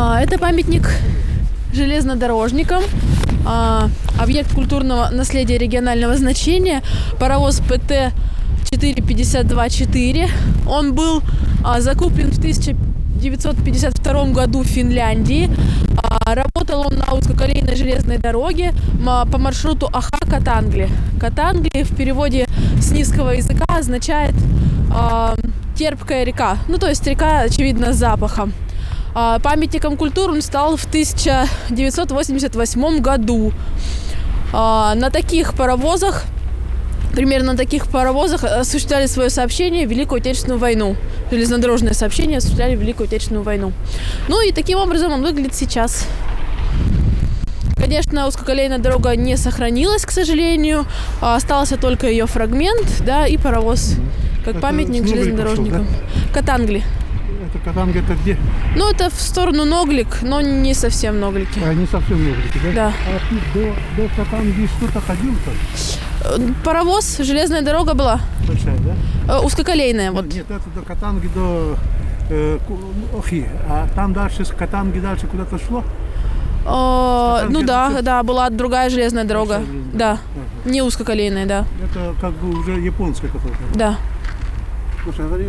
Это памятник железнодорожникам, объект культурного наследия регионального значения, паровоз ПТ 4524. Он был закуплен в 1952 году в Финляндии. Работал он на узкоколейной железной дороге по маршруту Аха-Катангли. Катангли в переводе с низкого языка означает терпкая река. Ну, то есть река, очевидно, с запахом. Памятником культуры он стал в 1988 году. На таких паровозах, примерно на таких паровозах осуществляли свое сообщение в Великую Отечественную войну. Железнодорожное сообщение осуществляли в Великую Отечественную войну. Ну и таким образом он выглядит сейчас. Конечно, узкоколейная дорога не сохранилась, к сожалению. Остался только ее фрагмент, да, и паровоз, как это памятник железнодорожникам. Да? Катангли. Это Катанга, это где? Ну, это в сторону Ноглик, но не совсем Ноглики. Не совсем Ноглики, да? Да. А до Катанги что-то ходил-то? Паровоз, железная дорога была. Большая, да? Узкоколейная, вот. Нет, это до Катанги, до Охи. А там дальше, с Катанги дальше куда-то шло? Ну да, да, была другая железная дорога. Железная. Да, не узкоколейная, да. Это как бы уже японская какая-то. Да. Слушай, говори.